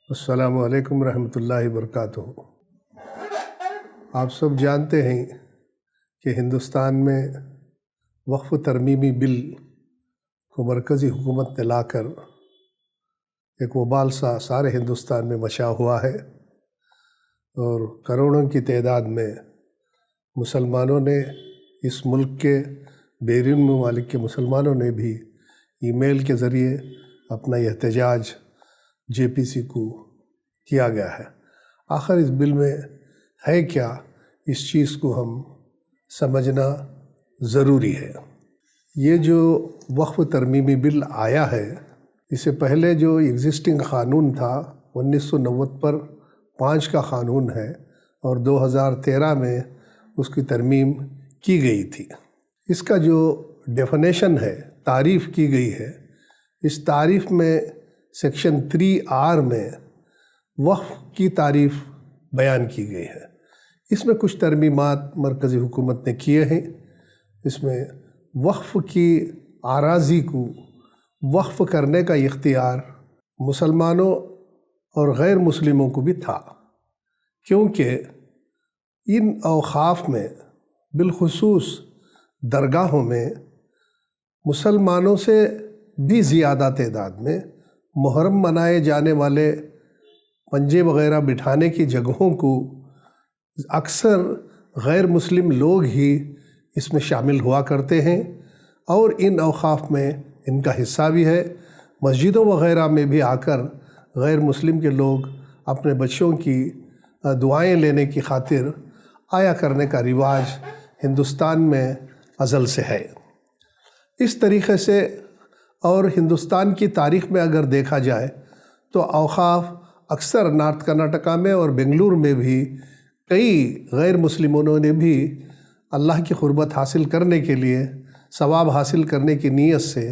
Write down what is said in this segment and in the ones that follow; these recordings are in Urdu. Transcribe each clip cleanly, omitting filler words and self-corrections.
السلام علیکم ورحمۃ اللہ وبرکاتہ۔ آپ سب جانتے ہیں کہ ہندوستان میں وقف ترمیمی بل کو مرکزی حکومت نے لا کر ایک وبال سا سارے ہندوستان میں مچا ہوا ہے، اور کروڑوں کی تعداد میں مسلمانوں نے، اس ملک کے بیرون ممالک کے مسلمانوں نے بھی ای میل کے ذریعے اپنا احتجاج جے پی سی کو کیا گیا ہے۔ آخر اس بل میں ہے کیا، اس چیز کو ہم سمجھنا ضروری ہے۔ یہ جو وقف ترمیمی بل آیا ہے، اس سے پہلے جو ایگزسٹنگ قانون تھا 1990 پر 5 کا قانون ہے، اور 2013 میں اس کی ترمیم کی گئی تھی۔ اس کا جو ڈیفینیشن ہے، تعریف کی گئی ہے، اس تعریف میں سیکشن 3R میں وقف کی تعریف بیان کی گئی ہے۔ اس میں کچھ ترمیمات مرکزی حکومت نے کیے ہیں۔ اس میں وقف کی اراضی کو وقف کرنے کا اختیار مسلمانوں اور غیر مسلموں کو بھی تھا، کیونکہ ان اوقاف میں بالخصوص درگاہوں میں مسلمانوں سے بھی زیادہ تعداد میں محرم منائے جانے والے پنجے وغیرہ بٹھانے کی جگہوں کو اکثر غیر مسلم لوگ ہی اس میں شامل ہوا کرتے ہیں، اور ان اوقاف میں ان کا حصہ بھی ہے۔ مسجدوں وغیرہ میں بھی آ کر غیر مسلم کے لوگ اپنے بچوں کی دعائیں لینے کی خاطر آیا کرنے کا رواج ہندوستان میں ازل سے ہے۔ اس طریقے سے، اور ہندوستان کی تاریخ میں اگر دیکھا جائے تو اوقاف اکثر نارتھ کرناٹکا میں اور بنگلور میں بھی کئی غیر مسلموں نے بھی اللہ کی قربت حاصل کرنے کے لیے، ثواب حاصل کرنے کی نیت سے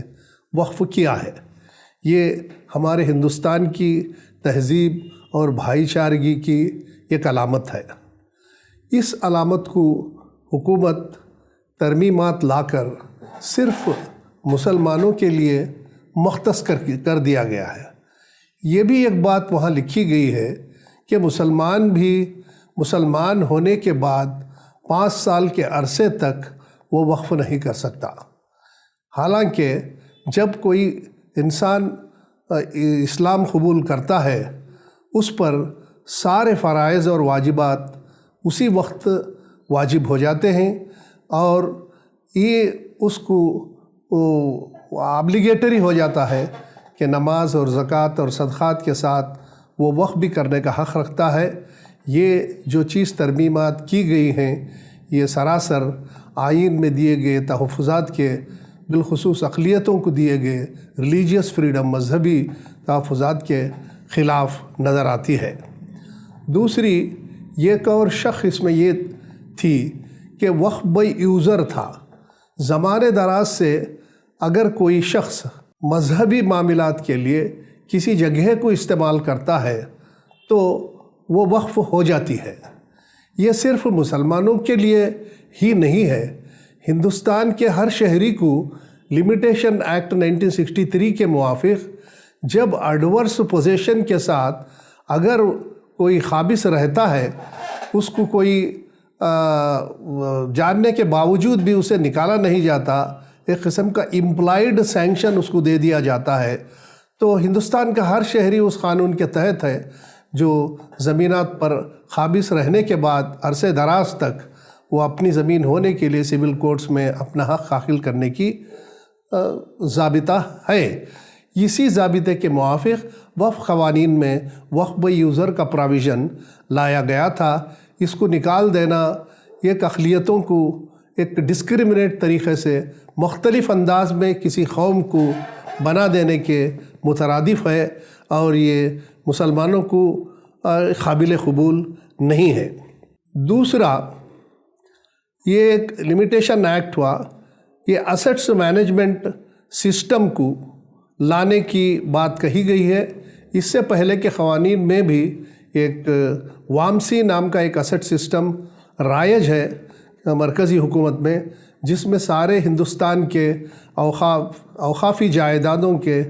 وقف کیا ہے۔ یہ ہمارے ہندوستان کی تہذیب اور بھائی چارگی کی ایک علامت ہے۔ اس علامت کو حکومت ترمیمات لا کر صرف مسلمانوں کے لیے مختص کر دیا گیا ہے۔ یہ بھی ایک بات وہاں لکھی گئی ہے کہ مسلمان بھی مسلمان ہونے کے بعد 5 سال کے عرصے تک وہ وقف نہیں کر سکتا۔ حالانکہ جب کوئی انسان اسلام قبول کرتا ہے، اس پر سارے فرائض اور واجبات اسی وقت واجب ہو جاتے ہیں، اور یہ اس کو آبلیگیٹری ہو جاتا ہے کہ نماز اور زکوٰۃ اور صدقات کے ساتھ وہ وقف بھی کرنے کا حق رکھتا ہے۔ یہ جو چیز ترمیمات کی گئی ہیں، یہ سراسر آئین میں دیے گئے تحفظات کے، بالخصوص اقلیتوں کو دیے گئے ریلیجیس فریڈم، مذہبی تحفظات کے خلاف نظر آتی ہے۔ دوسری ایک اور شق اس میں یہ تھی کہ وقف بائی یوزر تھا۔ زمانے دراز سے اگر کوئی شخص مذہبی معاملات کے لیے کسی جگہ کو استعمال کرتا ہے تو وہ وقف ہو جاتی ہے۔ یہ صرف مسلمانوں کے لیے ہی نہیں ہے، ہندوستان کے ہر شہری کو لمیٹیشن ایکٹ 1963 کے موافق جب ایڈورس پوزیشن کے ساتھ اگر کوئی قابض رہتا ہے، اس کو کوئی جاننے کے باوجود بھی اسے نکالا نہیں جاتا، ایک قسم کا امپلائیڈ سینکشن اس کو دے دیا جاتا ہے، تو ہندوستان کا ہر شہری اس قانون کے تحت ہے، جو زمینات پر قابض رہنے کے بعد عرصے دراز تک وہ اپنی زمین ہونے کے لیے سول کورٹس میں اپنا حق حاصل کرنے کی ضابطہ ہے۔ اسی ضابطے کے موافق وقف قوانین میں وقف بائی یوزر کا پراویژن لایا گیا تھا۔ اس کو نکال دینا ایک اقلیتوں کو ایک ڈسکریمنیٹ طریقے سے مختلف انداز میں کسی قوم کو بنا دینے کے مترادف ہے، اور یہ مسلمانوں کو قابل قبول نہیں ہے۔ دوسرا، یہ ایک لمیٹیشن ایکٹ ہوا، یہ اسیٹس مینجمنٹ سسٹم کو لانے کی بات کہی گئی ہے۔ اس سے پہلے کے قوانین میں بھی ایک وامسی نام کا ایک اسیٹ سسٹم رائج ہے مرکزی حکومت میں، جس میں سارے ہندوستان کے اوقافی جائیدادوں کے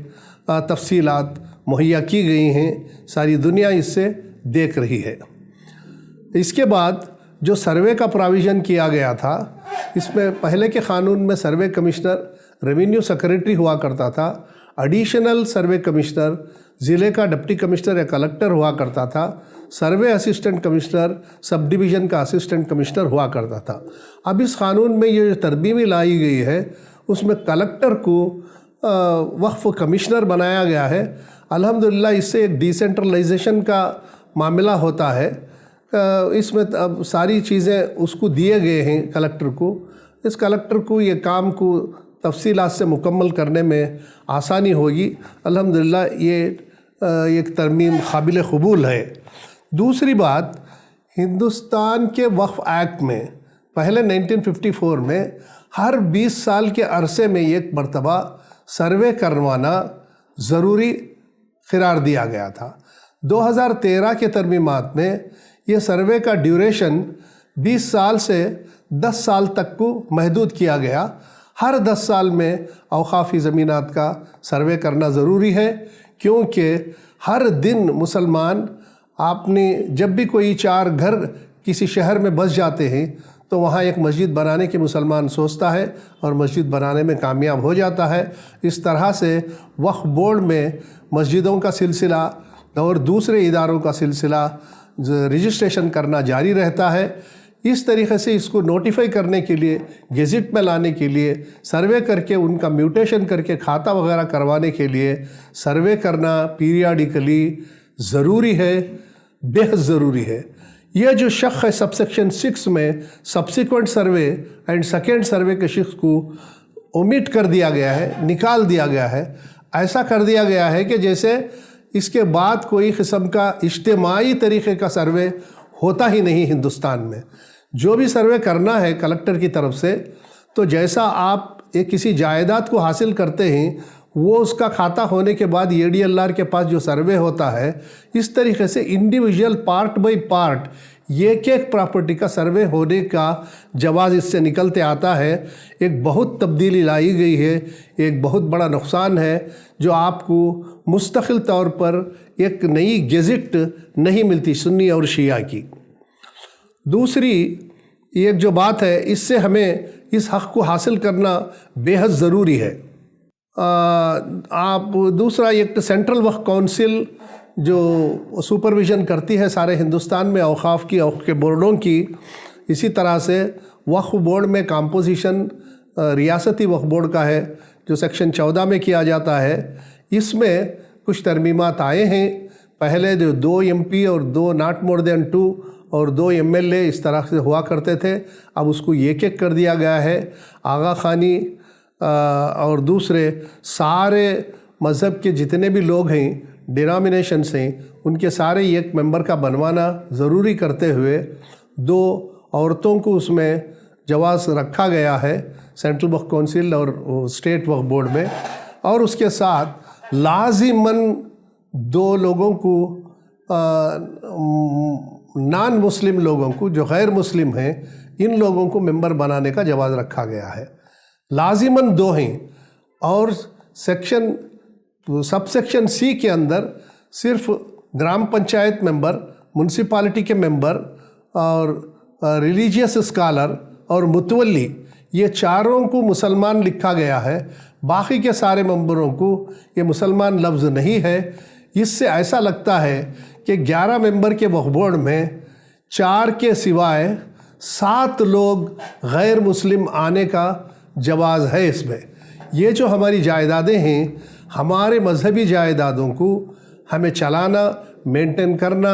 تفصیلات مہیا کی گئی ہیں، ساری دنیا اس سے دیکھ رہی ہے۔ اس کے بعد جو سروے کا پراویژن کیا گیا تھا، اس میں پہلے کے قانون میں سروے کمشنر ریونیو سیکریٹری ہوا کرتا تھا، ایڈیشنل سروے کمشنر ضلع کا ڈپٹی کمشنر یا کلکٹر ہوا کرتا تھا، سروے اسسٹنٹ کمشنر سب ڈویژن کا اسسٹنٹ کمشنر ہوا کرتا تھا۔ اب اس قانون میں یہ جو ترمیمی لائی گئی ہے، اس میں کلکٹر کو وقف کمشنر بنایا گیا ہے۔ الحمدللہ اس سے ایک ڈیسینٹرلائزیشن کا معاملہ ہوتا ہے۔ اس میں اب ساری چیزیں اس کو دیے گئے ہیں کلکٹر کو۔ اس کلکٹر کو یہ کام کو تفصیلات سے مکمل کرنے میں آسانی ہوگی۔ الحمدللہ یہ ایک ترمیم قابل قبول ہے۔ دوسری بات، ہندوستان کے وقف ایکٹ میں پہلے 1954 میں ہر 20 سال کے عرصے میں ایک مرتبہ سروے کروانا ضروری قرار دیا گیا تھا۔ 2013 کے ترمیمات میں یہ سروے کا ڈیوریشن 20 سال سے 10 سال تک کو محدود کیا گیا۔ ہر 10 سال میں اوقافی زمینات کا سروے کرنا ضروری ہے، کیونکہ ہر دن مسلمان آپ نے جب بھی کوئی 4 گھر کسی شہر میں بس جاتے ہیں تو وہاں ایک مسجد بنانے کی مسلمان سوچتا ہے اور مسجد بنانے میں کامیاب ہو جاتا ہے۔ اس طرح سے وقف بورڈ میں مسجدوں کا سلسلہ اور دوسرے اداروں کا سلسلہ رجسٹریشن کرنا جاری رہتا ہے۔ اس طریقے سے اس کو نوٹیفائی کرنے کے لیے، گیزٹ میں لانے کے لیے، سروے کر کے ان کا میوٹیشن کر کے کھاتہ وغیرہ کروانے کے لیے سروے کرنا پیریاڈیکلی ضروری ہے، بہت ضروری ہے۔ یہ جو شق ہے سب سیکشن 6 میں subsequent survey and second survey کے شق کو اومٹ کر دیا گیا ہے، نکال دیا گیا ہے۔ ایسا کر دیا گیا ہے کہ جیسے اس کے بعد کوئی قسم کا اجتماعی طریقے کا سروے ہوتا ہی نہیں ہندوستان میں۔ جو بھی سروے کرنا ہے کلکٹر کی طرف سے، تو جیسا آپ ایک کسی جائیداد کو حاصل کرتے ہیں، وہ اس کا کھاتہ ہونے کے بعد ADLR کے پاس جو سروے ہوتا ہے، اس طریقے سے انڈیویجول پارٹ بائی پارٹ ایک ایک پراپرٹی کا سروے ہونے کا جواز اس سے نکلتے آتا ہے۔ ایک بہت تبدیلی لائی گئی ہے، ایک بہت بڑا نقصان ہے جو آپ کو مستقل طور پر ایک نئی گیزٹ نہیں ملتی سنی اور شیعہ کی۔ دوسری ایک جو بات ہے، اس سے ہمیں اس حق کو حاصل کرنا بے حد ضروری ہے۔ آپ دوسرا ایک سینٹرل وقف کونسل جو سپرویژن کرتی ہے سارے ہندوستان میں اوقاف کی، اوقاف کے بورڈوں کی، اسی طرح سے وقف بورڈ میں کمپوزیشن ریاستی وقف بورڈ کا ہے جو سیکشن 14 میں کیا جاتا ہے۔ اس میں کچھ ترمیمات آئے ہیں۔ پہلے جو 2 MP اور 2 not more than 2 اور 2 MLA اس طرح سے ہوا کرتے تھے، اب اس کو ایک ایک کر دیا گیا ہے۔ آغا خانی اور دوسرے سارے مذہب کے جتنے بھی لوگ ہیں، ڈینامینیشنس ہیں، ان کے سارے ایک ممبر کا بنوانا ضروری کرتے ہوئے 2 عورتوں کو اس میں جواز رکھا گیا ہے سینٹرل وقف کونسل اور اسٹیٹ وقف بورڈ میں۔ اور اس کے ساتھ لازماً 2 لوگوں کو نان مسلم لوگوں کو جو غیر مسلم ہیں، ان لوگوں کو ممبر بنانے کا جواز رکھا گیا ہے۔ لازماً 2 ہیں۔ اور سب سیکشن C کے اندر صرف گرام پنچایت ممبر، منسپالٹی کے ممبر اور ریلیجیس اسکالر اور متولی، یہ چاروں کو مسلمان لکھا گیا ہے۔ باقی کے سارے ممبروں کو یہ مسلمان لفظ نہیں ہے۔ اس سے ایسا لگتا ہے کہ 11 ممبر کے وقف بورڈ میں 4 کے سوائے 7 لوگ غیر مسلم آنے کا جواز ہے اس میں۔ یہ جو ہماری جائیدادیں ہیں، ہمارے مذہبی جائیدادوں کو ہمیں چلانا، مینٹین کرنا،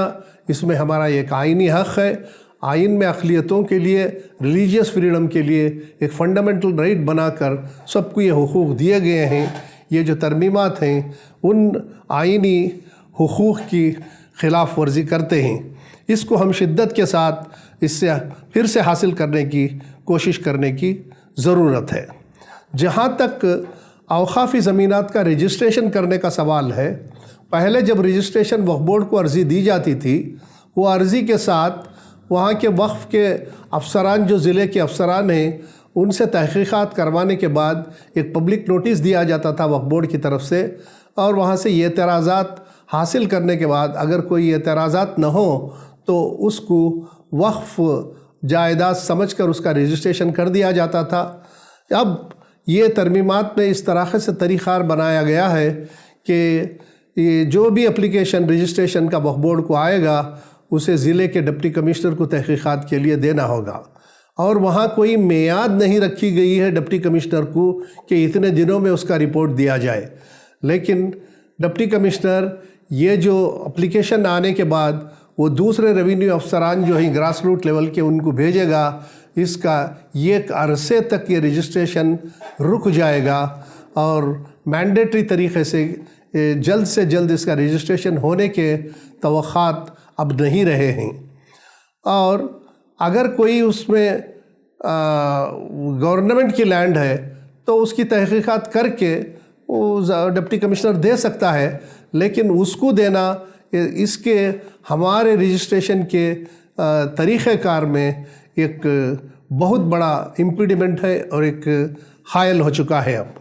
اس میں ہمارا ایک آئینی حق ہے۔ آئین میں اقلیتوں کے لیے، ریلیجیس فریڈم کے لیے ایک فنڈامنٹل رائٹ بنا کر سب کو یہ حقوق دیے گئے ہیں۔ یہ جو ترمیمات ہیں ان آئینی حقوق کی خلاف ورزی کرتے ہیں۔ اس کو ہم شدت کے ساتھ اس سے پھر سے حاصل کرنے کی کوشش کرنے کی ضرورت ہے۔ جہاں تک اوقافی زمینات کا رجسٹریشن کرنے کا سوال ہے، پہلے جب رجسٹریشن وقف بورڈ کو عرضی دی جاتی تھی، وہ عرضی کے ساتھ وہاں کے وقف کے افسران جو ضلع کے افسران ہیں، ان سے تحقیقات کروانے کے بعد ایک پبلک نوٹس دیا جاتا تھا وقف بورڈ کی طرف سے، اور وہاں سے یہ اعتراضات حاصل کرنے کے بعد اگر کوئی اعتراضات نہ ہو تو اس کو وقف جائیداد سمجھ کر اس کا رجسٹریشن کر دیا جاتا تھا۔ اب یہ ترمیمات میں اس طرح سے طریقہ کار بنایا گیا ہے کہ یہ جو بھی اپلیکیشن رجسٹریشن کا وقف بورڈ کو آئے گا اسے ضلع کے ڈپٹی کمشنر کو تحقیقات کے لیے دینا ہوگا، اور وہاں کوئی میعاد نہیں رکھی گئی ہے ڈپٹی کمشنر کو کہ اتنے دنوں میں اس کا رپورٹ دیا جائے، لیکن ڈپٹی کمشنر یہ جو اپلیکیشن آنے کے بعد وہ دوسرے ریونیو افسران جو ہیں گراس روٹ لیول کے ان کو بھیجے گا، اس کا ایک عرصے تک یہ رجسٹریشن رک جائے گا، اور مینڈیٹری طریقے سے جلد سے جلد اس کا رجسٹریشن ہونے کے توقعات اب نہیں رہے ہیں۔ اور اگر کوئی اس میں گورنمنٹ کی لینڈ ہے تو اس کی تحقیقات کر کے وہ ڈپٹی کمشنر دے سکتا ہے، لیکن اس کو دینا اس کے ہمارے رجسٹریشن کے طریقہ کار میں ایک بہت بڑا امپیڈمنٹ ہے اور ایک حائل ہو چکا ہے۔ اب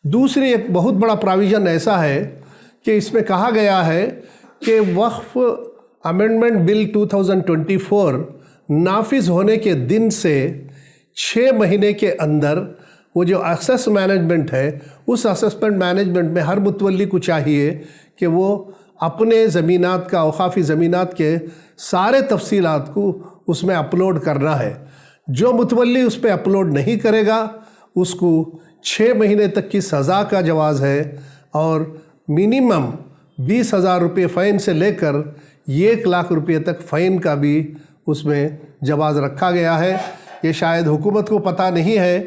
دوسری ایک بہت بڑا پراویژن ایسا ہے کہ اس میں کہا گیا ہے کہ وقف امینڈمنٹ بل 2024 نافذ ہونے کے دن سے 6 مہینے کے اندر وہ جو ایکسیس مینجمنٹ ہے اس اسسمنٹ مینجمنٹ میں ہر متولی کو چاہیے کہ وہ اپنے زمینات کا اوقافی زمینات کے سارے تفصیلات کو اس میں اپلوڈ کرنا ہے۔ جو متولی اس پہ اپلوڈ نہیں کرے گا اس کو 6 مہینے تک کی سزا کا جواز ہے، اور منیمم 20,000 روپے فائن سے لے کر 1 لاکھ روپے تک فائن کا بھی اس میں جواز رکھا گیا ہے۔ یہ شاید حکومت کو پتہ نہیں ہے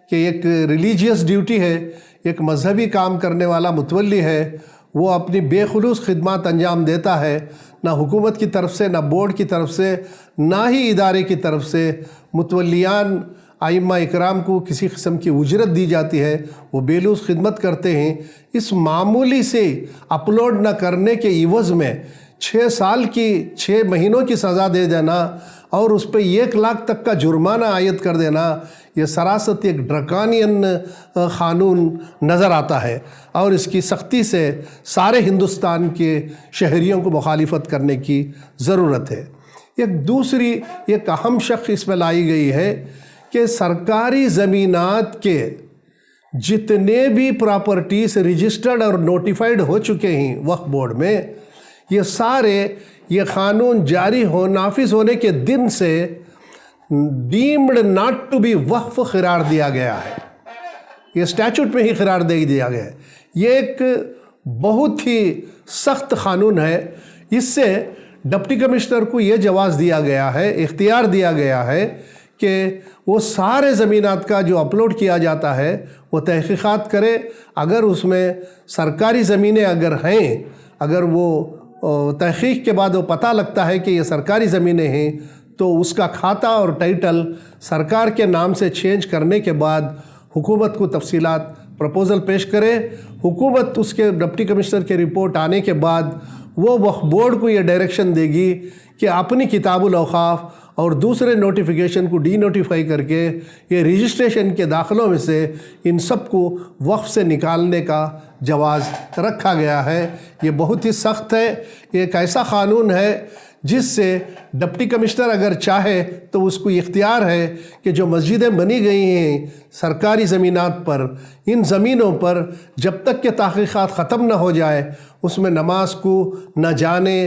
کہ ایک ریلیجیس ڈیوٹی ہے، ایک مذہبی کام کرنے والا متولی ہے، وہ اپنی بے خلوص خدمات انجام دیتا ہے، نہ حکومت کی طرف سے، نہ بورڈ کی طرف سے، نہ ہی ادارے کی طرف سے متولیان ائمہ اکرام کو کسی قسم کی اجرت دی جاتی ہے، وہ بے لوث خدمت کرتے ہیں۔ اس معمولی سے اپلوڈ نہ کرنے کے عوض میں 6 سال کی 6 مہینوں کی سزا دے دینا اور اس پہ 1 لاکھ تک کا جرمانہ عائد کر دینا، یہ سراست ایک ڈرکانین قانون نظر آتا ہے، اور اس کی سختی سے سارے ہندوستان کے شہریوں کو مخالفت کرنے کی ضرورت ہے۔ ایک دوسری ایک اہم شق اس میں لائی گئی ہے کہ سرکاری زمینات کے جتنے بھی پراپرٹیز رجسٹرڈ اور نوٹیفائڈ ہو چکے ہیں وقف بورڈ میں، یہ سارے یہ قانون جاری نافذ ہونے کے دن سے ڈیمڈ ناٹ ٹو بی وقف قرار دیا گیا ہے، یہ اسٹیچوٹ میں ہی قرار دے دیا گیا ہے۔ یہ ایک بہت ہی سخت قانون ہے، اس سے ڈپٹی کمشنر کو یہ جواز دیا گیا ہے، اختیار دیا گیا ہے کہ وہ سارے زمینات کا جو اپلوڈ کیا جاتا ہے وہ تحقیقات کرے، اگر اس میں سرکاری زمینیں اگر ہیں، اگر وہ تحقیق کے بعد وہ پتہ لگتا ہے کہ یہ سرکاری زمینیں ہیں تو اس کا کھاتہ اور ٹائٹل سرکار کے نام سے چینج کرنے کے بعد حکومت کو تفصیلات پروپوزل پیش کرے۔ حکومت اس کے ڈپٹی کمشنر کے رپورٹ آنے کے بعد وہ وقف بورڈ کو یہ ڈائریکشن دے گی کہ اپنی کتاب الاوقاف اور دوسرے نوٹیفیکیشن کو ڈی نوٹیفائی کر کے یہ رجسٹریشن کے داخلوں میں سے ان سب کو وقف سے نکالنے کا جواز رکھا گیا ہے۔ یہ بہت ہی سخت ہے، یہ ایک ایسا قانون ہے جس سے ڈپٹی کمشنر اگر چاہے تو اس کو اختیار ہے کہ جو مسجدیں بنی گئی ہیں سرکاری زمینات پر، ان زمینوں پر جب تک کہ تحقیقات ختم نہ ہو جائے اس میں نماز کو نہ جانے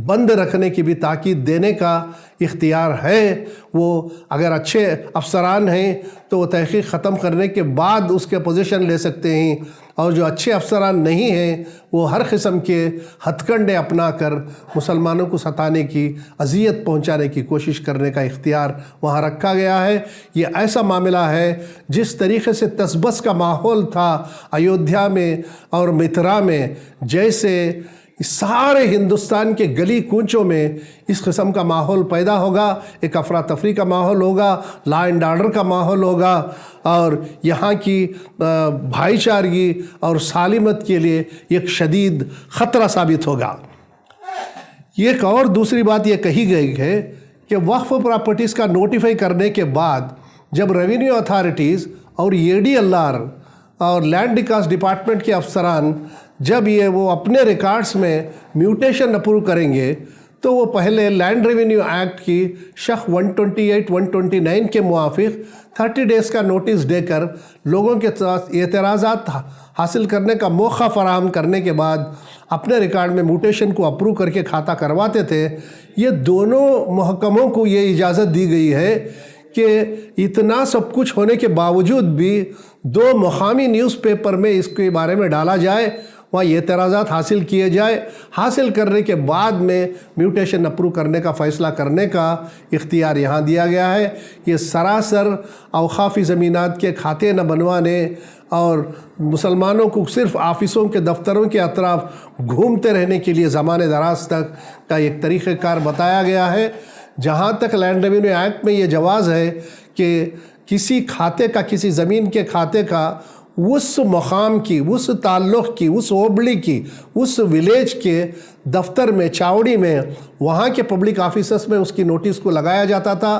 بند رکھنے کی بھی تاکید دینے کا اختیار ہے۔ وہ اگر اچھے افسران ہیں تو وہ تحقیق ختم کرنے کے بعد اس کے پوزیشن لے سکتے ہیں، اور جو اچھے افسران نہیں ہیں وہ ہر قسم کے ہتھ کنڈے اپنا کر مسلمانوں کو ستانے کی، اذیت پہنچانے کی کوشش کرنے کا اختیار وہاں رکھا گیا ہے۔ یہ ایسا معاملہ ہے جس طریقے سے تسبس کا ماحول تھا ایودھیا میں اور متھرا میں، جیسے سارے ہندوستان کے گلی کوچوں میں اس قسم کا ماحول پیدا ہوگا، ایک افراتفری کا ماحول ہوگا، لا اینڈ آرڈر کا ماحول ہوگا، اور یہاں کی بھائی چارگی اور سالمت کے لیے ایک شدید خطرہ ثابت ہوگا۔ ایک اور دوسری بات یہ کہی گئی ہے کہ وقف پراپرٹیز کا نوٹیفائی کرنے کے بعد جب ریونیو اتھارٹیز اور ADLR اور لینڈ وکاس ڈپارٹمنٹ کے افسران جب یہ وہ اپنے ریکارڈز میں میوٹیشن اپروو کریں گے تو وہ پہلے لینڈ ریونیو ایکٹ کی شق 128 129 کے موافق 30 ڈیز کا نوٹس دے کر لوگوں کے ساتھ اعتراضات حاصل کرنے کا موقع فراہم کرنے کے بعد اپنے ریکارڈ میں میوٹیشن کو اپروو کر کے کھاتا کرواتے تھے۔ یہ دونوں محکموں کو یہ اجازت دی گئی ہے کہ اتنا سب کچھ ہونے کے باوجود بھی 2 مقامی نیوز پیپر میں اس کے بارے میں ڈالا جائے، وہاں یہ اعتراضات حاصل کیے جائے، حاصل کرنے کے بعد میں میوٹیشن اپروو کرنے کا فیصلہ کرنے کا اختیار یہاں دیا گیا ہے۔ یہ سراسر اوقافی زمینات کے کھاتے نہ بنوانے اور مسلمانوں کو صرف آفسوں کے دفتروں کے اطراف گھومتے رہنے کے لیے زمانے دراز تک کا ایک طریقہ کار بتایا گیا ہے۔ جہاں تک لینڈ ریونیو ایکٹ میں یہ جواز ہے کہ کسی کھاتے کا، کسی زمین کے کھاتے کا اس مقام کی، اس تعلق کی، اس اوبلی کی، اس ولیج کے دفتر میں، چاوڑی میں، وہاں کے پبلک آفیسرز میں اس کی نوٹس کو لگایا جاتا تھا۔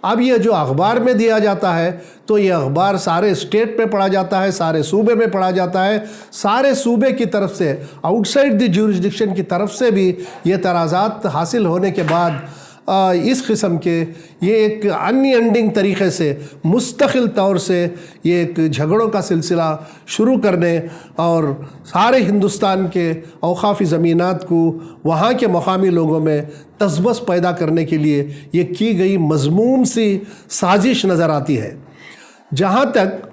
اب یہ جو اخبار میں دیا جاتا ہے تو یہ اخبار سارے اسٹیٹ میں پڑھا جاتا ہے، سارے صوبے میں پڑھا جاتا ہے، سارے صوبے کی طرف سے، آؤٹ سائڈ دی جورسڈکشن کی طرف سے بھی یہ اعتراضات حاصل ہونے کے بعد اس قسم کے یہ ایک ان اینڈنگ طریقے سے مستقل طور سے یہ ایک جھگڑوں کا سلسلہ شروع کرنے اور سارے ہندوستان کے اوقافی زمینات کو وہاں کے مقامی لوگوں میں تذبذب پیدا کرنے کے لیے یہ کی گئی مذموم سی سازش نظر آتی ہے۔ جہاں تک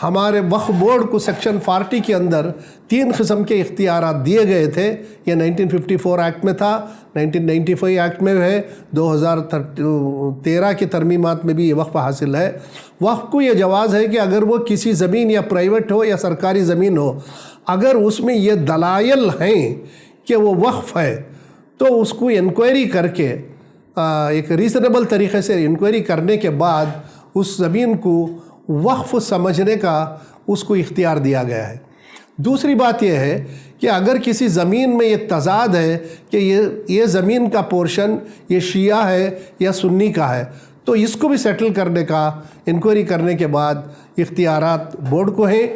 ہمارے وقف بورڈ کو سیکشن 40 کے اندر 3 قسم کے اختیارات دیے گئے تھے، یہ 1954 ایکٹ میں تھا، 1995 ایکٹ میں ہے، 2013 کی ترمیمات میں بھی یہ وقف حاصل ہے۔ وقف کو یہ جواز ہے کہ اگر وہ کسی زمین یا پرائیویٹ ہو یا سرکاری زمین ہو، اگر اس میں یہ دلائل ہیں کہ وہ وقف ہے تو اس کو انکوائری کر کے ایک ریزنیبل طریقے سے انکوائری کرنے کے بعد اس زمین کو وقف سمجھنے کا اس کو اختیار دیا گیا ہے۔ دوسری بات یہ ہے کہ اگر کسی زمین میں ایک تضاد ہے کہ یہ زمین کا پورشن یہ شیعہ ہے یا سنی کا ہے تو اس کو بھی سیٹل کرنے کا انکوائری کرنے کے بعد اختیارات بورڈ کو ہیں۔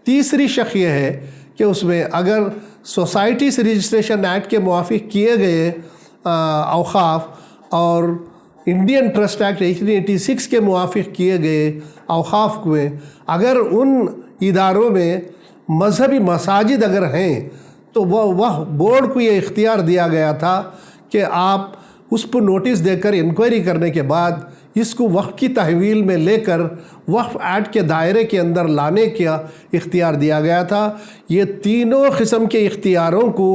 تیسری شق یہ ہے کہ اس میں اگر سوسائٹیز رجسٹریشن ایکٹ کے موافق کیے گئے اوقاف اور انڈین ٹرسٹ ایکٹ 1886 کے موافق کیے گئے اوقاف میں اگر ان اداروں میں مذہبی مساجد اگر ہیں تو وہ بورڈ کو یہ اختیار دیا گیا تھا کہ آپ اس پر نوٹس دے کر انکوائری کرنے کے بعد اس کو وقف کی تحویل میں لے کر وقف ایکٹ کے دائرے کے اندر لانے کا اختیار دیا گیا تھا۔ یہ تینوں قسم کے اختیاروں کو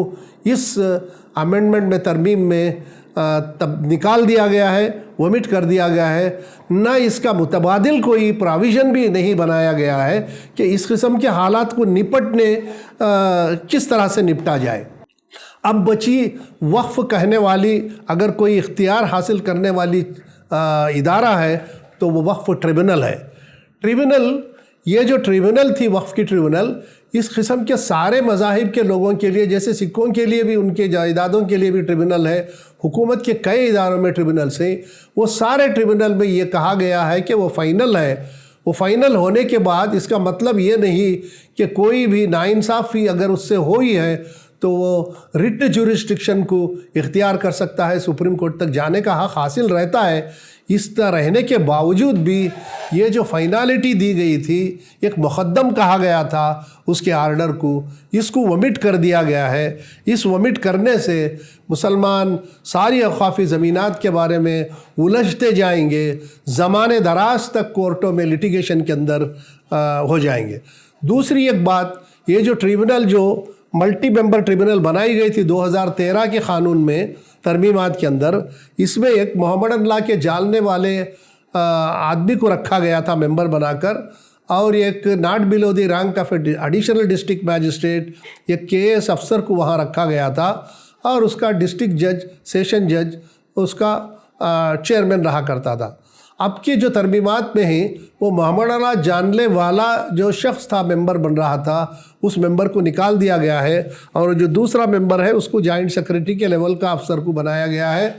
اس امینڈمنٹ میں، ترمیم میں نکال دیا گیا ہے، وومٹ کر دیا گیا ہے۔ نہ اس کا متبادل کوئی پراویژن بھی نہیں بنایا گیا ہے کہ اس قسم کے حالات کو نپٹنے کس طرح سے نپٹا جائے۔ اب بچی وقف کہنے والی اگر کوئی اختیار حاصل کرنے والی ادارہ ہے تو وہ وقف ٹریبونل ہے۔ ٹریبونل، یہ جو ٹریبونل تھی وقف کی ٹریبونل، اس قسم کے سارے مذاہب کے لوگوں کے لیے، جیسے سکھوں کے لیے بھی ان کے جائیدادوں کے لیے بھی ٹریبونل ہے، حکومت کے کئی اداروں میں ٹریبونلز ہیں، وہ سارے ٹریبونل میں یہ کہا گیا ہے کہ وہ فائنل ہے۔ وہ فائنل ہونے کے بعد اس کا مطلب یہ نہیں کہ کوئی بھی ناانصافی اگر اس سے ہوئی ہے تو وہ رٹ جورسڈکشن کو اختیار کر سکتا ہے، سپریم کورٹ تک جانے کا حق حاصل رہتا ہے۔ اس طرح رہنے کے باوجود بھی یہ جو فائنالٹی دی گئی تھی، ایک مقدم کہا گیا تھا اس کے آرڈر کو، اس کو وومٹ کر دیا گیا ہے۔ اس وومٹ کرنے سے مسلمان ساری اوقافی زمینات کے بارے میں الجھتے جائیں گے، زمانے دراز تک کورٹوں میں لٹیگیشن کے اندر ہو جائیں گے۔ دوسری ایک بات، یہ جو ٹریبونل جو ملٹی ممبر ٹریبونل بنائی گئی تھی 2013 کے قانون میں ترمیمات کے اندر، اس میں ایک محمد اللہ کے جاننے والے آدمی کو رکھا گیا تھا ممبر بنا کر، اور ایک not below the rank of additional district magistrate, ایک KAS افسر کو وہاں رکھا گیا تھا، اور اس کا ڈسٹرکٹ جج، سیشن جج اس کا چیئرمین رہا کرتا تھا۔ اب کی جو ترمیمات میں ہیں وہ محمد اللہ جاننے والا جو شخص تھا ممبر بن رہا تھا، اس ممبر کو نکال دیا گیا ہے، اور جو دوسرا ممبر ہے اس کو جوائنٹ سیکریٹری کے لیول کا افسر کو بنایا گیا ہے،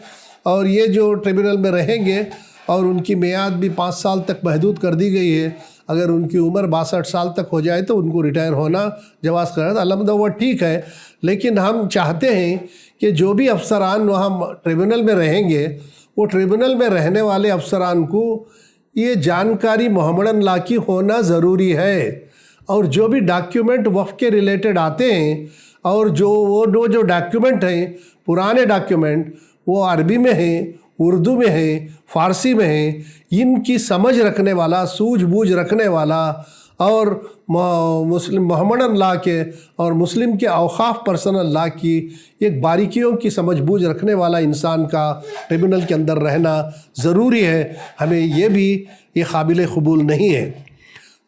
اور یہ جو ٹریبونل میں رہیں گے اور ان کی میعاد بھی 5 سال تک محدود کر دی گئی ہے. اگر ان کی عمر 62 سال تک ہو جائے تو ان کو ریٹائر ہونا جواز قرار. الحمد وہ ٹھیک ہے، لیکن ہم چاہتے ہیں کہ جو بھی افسران وہاں ٹریبونل میں رہیں گے، وہ ٹریبونل میں رہنے والے افسران کو یہ جانکاری محمدن لا کی ہونا ضروری ہے. اور جو بھی ڈاکیومنٹ وقف کے ریلیٹڈ آتے ہیں، اور جو ڈاکیومنٹ ہیں، پرانے ڈاکیومنٹ، وہ عربی میں ہیں، اردو میں ہیں، فارسی میں ہیں، ان کی سمجھ رکھنے والا، سوجھ بوجھ رکھنے والا، اور مسلم محمدن لا کے اور مسلم کے اوقاف پرسنل لا کی ایک باریکیوں کی سمجھ بوجھ رکھنے والا انسان کا ٹریبونل کے اندر رہنا ضروری ہے. ہمیں یہ قابل قبول نہیں ہے.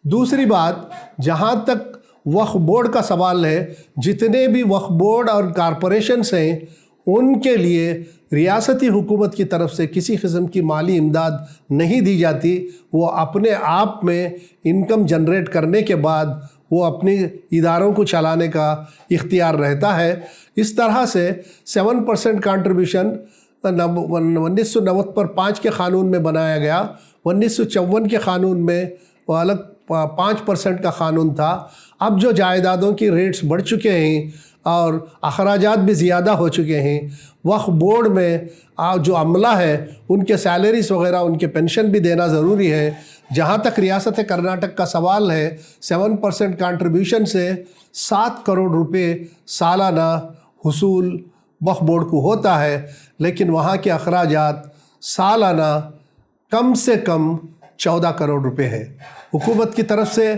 دوسری بات، جہاں تک وقف بورڈ کا سوال ہے، جتنے بھی وقف بورڈ اور کارپوریشنز ہیں، ان کے لیے ریاستی حکومت کی طرف سے کسی قسم کی مالی امداد نہیں دی جاتی. وہ اپنے آپ میں انکم جنریٹ کرنے کے بعد وہ اپنے اداروں کو چلانے کا اختیار رہتا ہے. اس طرح سے 7% کنٹریبیوشن 1990 پر 5 کے قانون میں بنایا گیا. 1954 کے قانون میں وہ الگ 5% کا قانون تھا. اب جو جائیدادوں کی ریٹس بڑھ چکے ہیں اور اخراجات بھی زیادہ ہو چکے ہیں، وقف بورڈ میں جو عملہ ہے ان کے سیلریز وغیرہ، ان کے پینشن بھی دینا ضروری ہے. جہاں تک ریاست کرناٹک کا سوال ہے، 7% کنٹریبیوشن سے 7 کروڑ روپے سالانہ حصول وقف بورڈ کو ہوتا ہے، لیکن وہاں کے اخراجات سالانہ کم سے کم 14 کروڑ روپے ہے. حکومت کی طرف سے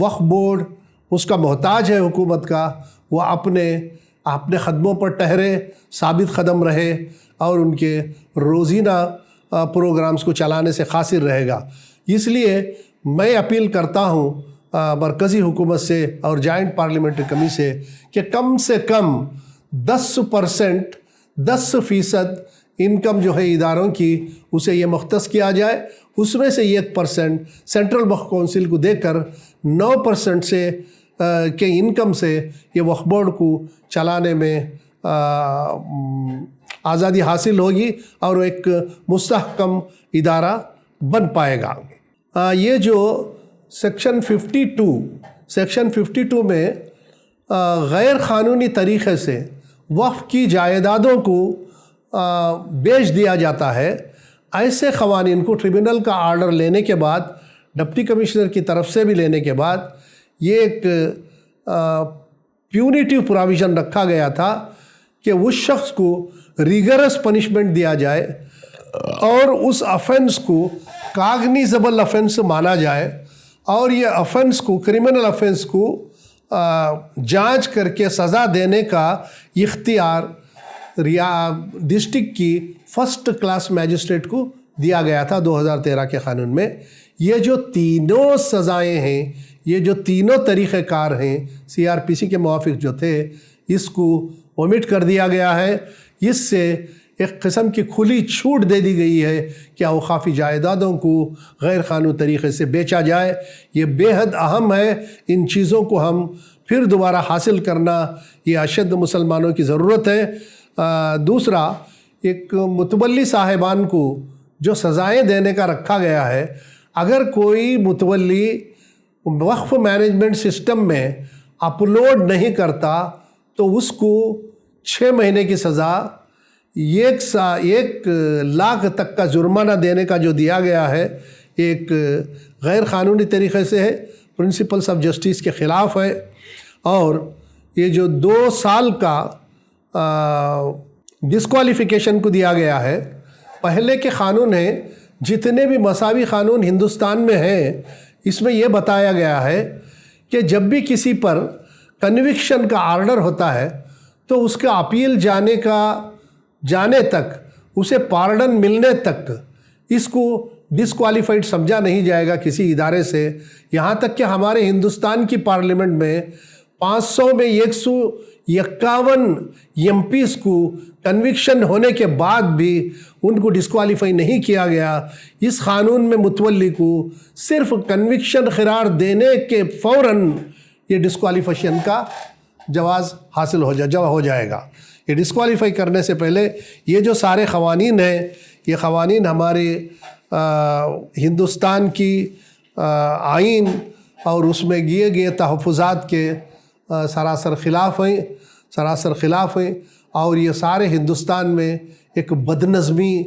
وقف بورڈ اس کا محتاج ہے. حکومت کا وہ اپنے قدموں پر ٹھہرے، ثابت قدم رہے، اور ان کے روزینہ پروگرامز کو چلانے سے قاصر رہے گا. اس لیے میں اپیل کرتا ہوں مرکزی حکومت سے اور جوائنٹ پارلیمنٹری کمیٹی سے کم سے کم 10% انکم جو ہے اداروں کی، اسے یہ مختص کیا جائے. اس میں سے 1% سینٹرل وقف کونسل کو دے کر 9% سے کے انکم سے یہ وقف بورڈ کو چلانے میں آزادی حاصل ہوگی اور ایک مستحکم ادارہ بن پائے گا. یہ جو سیکشن 52 میں غیر قانونی طریقے سے وقف کی جائیدادوں کو بیچ دیا جاتا ہے، ایسے قوانین کو ٹریبونل کا آرڈر لینے کے بعد، ڈپٹی کمشنر کی طرف سے بھی لینے کے بعد، یہ ایک پیونیٹیو پروویژن رکھا گیا تھا کہ اس شخص کو ریگرس پنشمنٹ دیا جائے اور اس افینس کو کاگنیزبل افینس مانا جائے، اور یہ افینس کو، کرمنل افینس کو جانچ کر کے سزا دینے کا اختیار ڈسٹرکٹ کی فرسٹ کلاس میجسٹریٹ کو دیا گیا تھا 2013 کے قانون میں. یہ جو تینوں سزائیں ہیں، یہ جو تینوں طریقہ کار ہیں، CRPC کے موافق جو تھے، اس کو اومٹ کر دیا گیا ہے. اس سے ایک قسم کی کھلی چھوٹ دے دی گئی ہے کہ اوقافی جائیدادوں کو غیر قانونی طریقے سے بیچا جائے. یہ بے حد اہم ہے. ان چیزوں کو ہم پھر دوبارہ حاصل کرنا یہ اشد مسلمانوں کی ضرورت ہے. دوسرا، ایک متولی صاحبان کو جو سزائیں دینے کا رکھا گیا ہے، اگر کوئی متولی وقف مینجمنٹ سسٹم میں اپلوڈ نہیں کرتا تو اس کو 6 مہینے کی سزا، 1 لاکھ تک کا جرمانہ دینے کا جو دیا گیا ہے، ایک غیر قانونی طریقے سے ہے، پرنسپلس آف جسٹس کے خلاف ہے. اور یہ جو 2 سال کا ڈسکوالیفیکیشن کو دیا گیا ہے، پہلے کے قانون ہیں، جتنے بھی مساوی قانون ہندوستان میں ہیں، اس میں یہ بتایا گیا ہے کہ جب بھی کسی پر کنوکشن کا آرڈر ہوتا ہے تو اس کا اپیل جانے تک، اسے پارڈن ملنے تک، اس کو ڈسکوالیفائڈ سمجھا نہیں جائے گا کسی ادارے سے. یہاں تک کہ ہمارے ہندوستان کی پارلیمنٹ میں 500 میں 151 MPs کو کنوکشن ہونے کے بعد بھی ان کو ڈسکوالیفائی نہیں کیا گیا. اس قانون میں متولی کو صرف کنوکشن قرار دینے کے فوراً یہ ڈسکوالیفیشن کا جواز حاصل ہو جائے گا. یہ ڈسکوالیفائی کرنے سے پہلے یہ جو سارے قوانین ہیں، یہ قوانین ہمارے ہندوستان کی آئین اور اس میں کیے گئے تحفظات کے سراسر خلاف ہیں اور یہ سارے ہندوستان میں ایک بدنظمی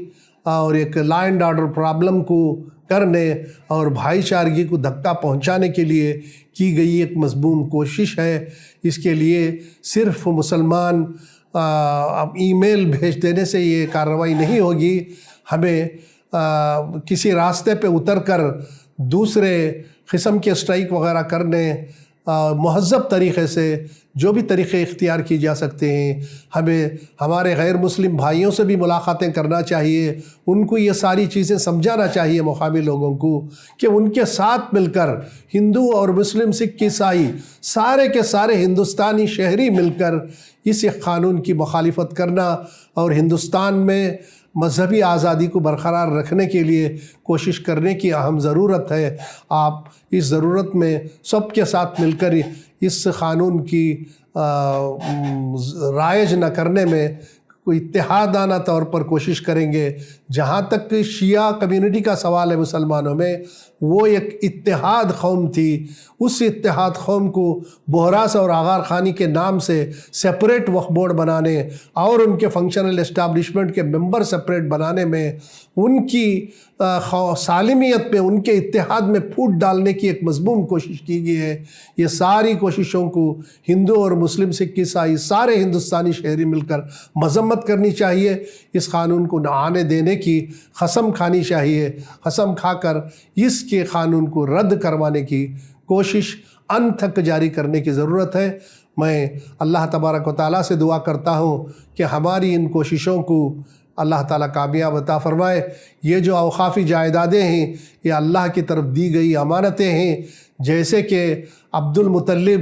اور ایک لا اینڈ آرڈر پرابلم کو کرنے اور بھائی چارگی کو دھکا پہنچانے کے لیے کی گئی ایک مذموم کوشش ہے۔ اس کے لیے صرف مسلمان ای میل بھیج دینے سے یہ کارروائی نہیں ہوگی، ہمیں کسی راستے پہ اتر کر دوسرے قسم کے اسٹرائک وغیرہ کرنے، مہذب طریقے سے جو بھی طریقے اختیار کی جا سکتے ہیں، ہمیں ہمارے غیر مسلم بھائیوں سے بھی ملاقاتیں کرنا چاہیے، ان کو یہ ساری چیزیں سمجھانا چاہیے مقامی لوگوں کو کہ ان کے ساتھ مل کر ہندو اور مسلم، سکھ، عیسائی سارے کے سارے ہندوستانی شہری مل کر اس قانون کی مخالفت کرنا اور ہندوستان میں مذہبی آزادی کو برقرار رکھنے کے لیے کوشش کرنے کی اہم ضرورت ہے۔ آپ اس ضرورت میں سب کے ساتھ مل کر اس قانون کی رائج نہ کرنے میں کوئی اتحادانہ طور پر کوشش کریں گے۔ جہاں تک شیعہ کمیونٹی کا سوال ہے مسلمانوں میں، وہ ایک اتحاد قوم تھی، اس اتحاد قوم کو بہراس اور آغار خانی کے نام سے سپریٹ وقف بورڈ بنانے اور ان کے فنکشنل اسٹیبلشمنٹ کے ممبر سپریٹ بنانے میں، ان کی سالمیت میں، ان کے اتحاد میں پھوٹ ڈالنے کی ایک مذموم کوشش کی گئی ہے۔ یہ ساری کوششوں کو ہندو اور مسلم، سکھ، عیسائی سارے ہندوستانی شہری مل کر مذمت کرنی چاہیے۔ اس قانون کو نہ آنے دینے کی قسم کھانی چاہیے، قسم کھا کر اس کے قانون کو رد کروانے کی کوشش ان تک جاری کرنے کی ضرورت ہے۔ میں اللہ تبارک و تعالیٰ سے دعا کرتا ہوں کہ ہماری ان کوششوں کو اللہ تعالیٰ کامیاب عطا فرمائے۔ یہ جو اوقافی جائیدادیں ہیں، یہ اللہ کی طرف دی گئی امانتیں ہیں۔ جیسے کہ عبد المطلب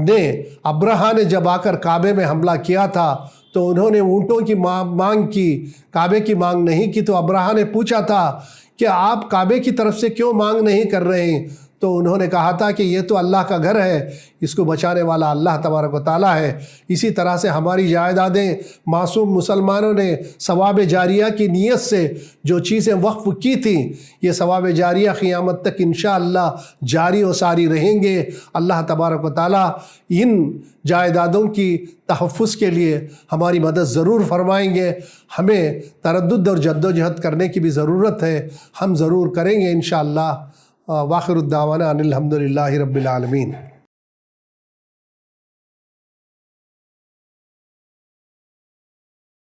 نے، ابرہہ نے جب آ کر کعبے میں حملہ کیا تھا تو انہوں نے اونٹوں کی مانگ کی، کعبے کی مانگ نہیں کی۔ تو ابرہہ نے پوچھا تھا کہ آپ کعبے کی طرف سے کیوں مانگ نہیں کر رہے ہیں؟ تو انہوں نے کہا تھا کہ یہ تو اللہ کا گھر ہے، اس کو بچانے والا اللہ تبارک و تعالیٰ ہے۔ اسی طرح سے ہماری جائیدادیں معصوم مسلمانوں نے ثواب جاریہ کی نیت سے جو چیزیں وقف کی تھیں، یہ ثواب جاریہ قیامت تک انشاءاللہ جاری و ساری رہیں گے۔ اللہ تبارک و تعالیٰ ان جائیدادوں کی تحفظ کے لیے ہماری مدد ضرور فرمائیں گے۔ ہمیں تردد اور جدوجہد کرنے کی بھی ضرورت ہے، ہم ضرور کریں گے انشاءاللہ۔ وآخر الدعوانا ان الحمد للہ رب العالمین۔